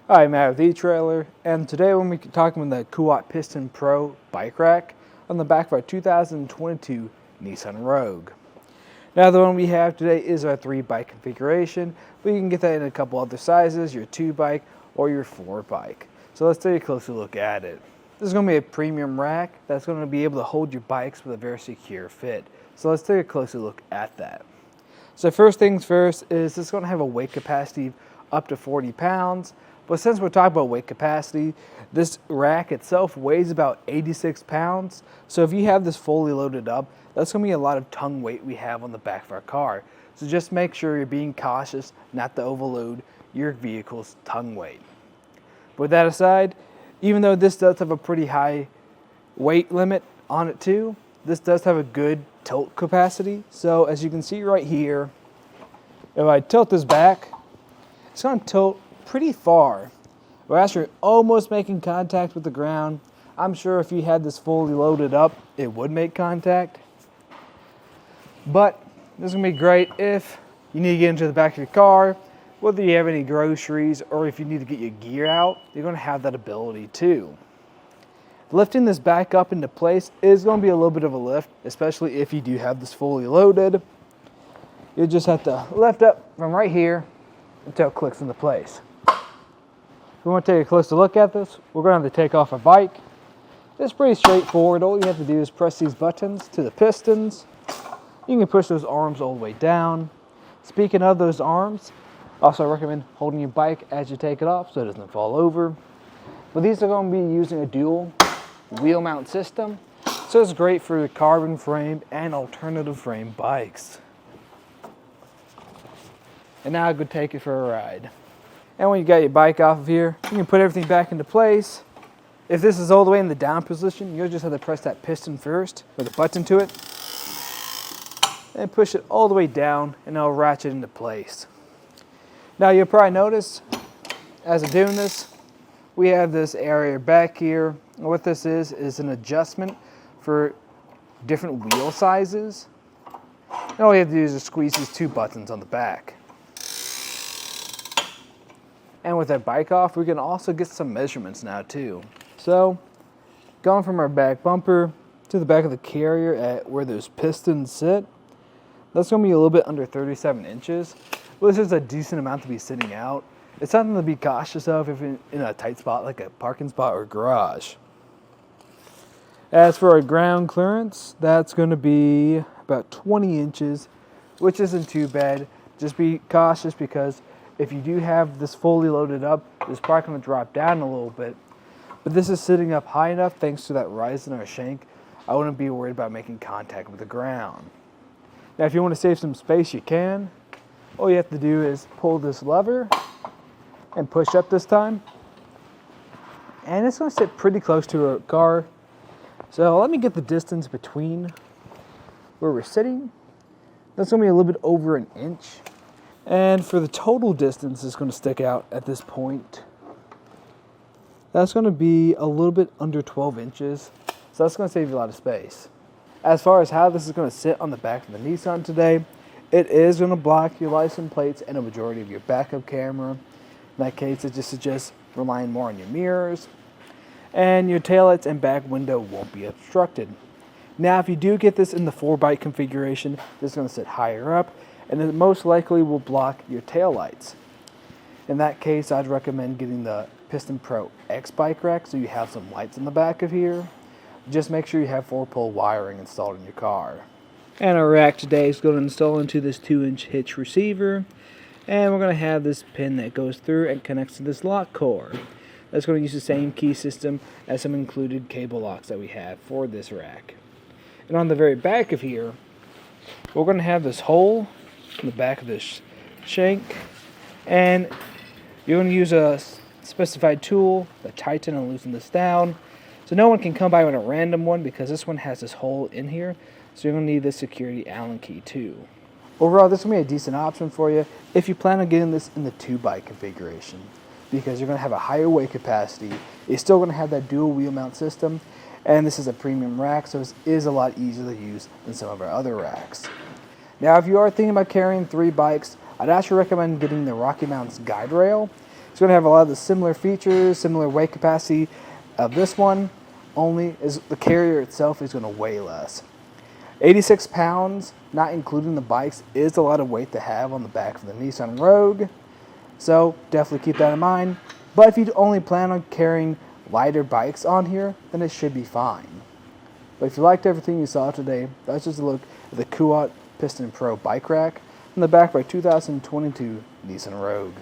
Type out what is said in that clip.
Hi, I'm Matt with etrailer, and today we're going to be talking about the Kuat Piston Pro bike rack on the back of our 2022 Nissan Rogue. Now the one we have today is our 3-bike configuration, but you can get that in a couple other sizes, your 2-bike or your 4-bike. So let's take a closer look at it. This is going to be a premium rack that's going to be able to hold your bikes with a very secure fit. So let's take a closer look at that. So first things first is this is going to have a weight capacity of up to 40 pounds. But since we're talking about weight capacity, this rack itself weighs about 86 pounds. So if you have this fully loaded up, that's going to be a lot of tongue weight we have on the back of our car. So just make sure you're being cautious not to overload your vehicle's tongue weight. With that aside, even though this does have a pretty high weight limit on it too, this does have a good tilt capacity. So as you can see right here, if I tilt this back, it's going to tilt pretty far. We're actually almost making contact with the ground. I'm sure if you had this fully loaded up, it would make contact. But this is going to be great if you need to get into the back of your car, whether you have any groceries or if you need to get your gear out, you're going to have that ability too. Lifting this back up into place is going to be a little bit of a lift, especially if you do have this fully loaded. You just have to lift up from right here until it clicks into place. If we want to take a closer look at this, we're going to have to take off our bike. It's pretty straightforward. All you have to do is press these buttons to the pistons. You can push those arms all the way down. Speaking of those arms, also I recommend holding your bike as you take it off so it doesn't fall over. But these are going to be using a dual wheel mount system, so it's great for carbon frame and alternative frame bikes. And now I could take it for a ride. And when you got your bike off of here, you can put everything back into place. If this is all the way in the down position, you'll just have to press that piston first with a button to it and push it all the way down and it'll ratchet into place. Now you'll probably notice as I'm doing this, we have this area back here. And what this is an adjustment for different wheel sizes. And all you have to do is just squeeze these 2 buttons on the back. And with that bike off, we can also get some measurements now too. So, going from our back bumper to the back of the carrier at where those pistons sit, that's going to be a little bit under 37 inches. Well, this is a decent amount to be sitting out. It's something to be cautious of if in a tight spot like a parking spot or garage. As for our ground clearance, that's going to be about 20 inches, which isn't too bad. Just be cautious because if you do have this fully loaded up, it's probably going to drop down a little bit. But this is sitting up high enough thanks to that rise in our shank. I wouldn't be worried about making contact with the ground. Now if you want to save some space, you can. All you have to do is pull this lever and push up this time. And it's going to sit pretty close to our car. So let me get the distance between where we're sitting. That's going to be a little bit over an inch. And for the total distance it's going to stick out at this point. That's going to be a little bit under 12 inches. So that's going to save you a lot of space. As far as how this is going to sit on the back of the Nissan today, it is going to block your license plates and a majority of your backup camera. In that case, it just suggests relying more on your mirrors. And your taillights and back window won't be obstructed. Now, if you do get this in the 4-bike configuration, this is going to sit higher up, and it most likely will block your taillights. In that case, I'd recommend getting the Piston Pro X Bike Rack so you have some lights in the back of here. Just make sure you have 4-pole wiring installed in your car. And our rack today is going to install into this 2-inch hitch receiver. And we're going to have this pin that goes through and connects to this lock core. That's going to use the same key system as some included cable locks that we have for this rack. And on the very back of here, we're going to have this hole in the back of this shank. And you're going to use a specified tool to tighten and loosen this down. So no one can come by with a random one because this one has this hole in here. So you're going to need this security Allen key too. Overall, this is going to be a decent option for you if you plan on getting this in the 2-bike configuration, because you're going to have a higher weight capacity. You're still going to have that dual wheel mount system, and this is a premium rack, so it is a lot easier to use than some of our other racks. Now, if you are thinking about carrying 3 bikes, I'd actually recommend getting the Rocky Mountains guide rail. It's going to have a lot of the similar features, similar weight capacity of this one, only is the carrier itself is going to weigh less. 86 pounds, not including the bikes, is a lot of weight to have on the back of the Nissan Rogue. So definitely keep that in mind. But if you only plan on carrying lighter bikes on here, then it should be fine. But if you liked everything you saw today, that's just a look at the Kuat Piston Pro Bike Rack from the back by 2022 Nissan Rogue.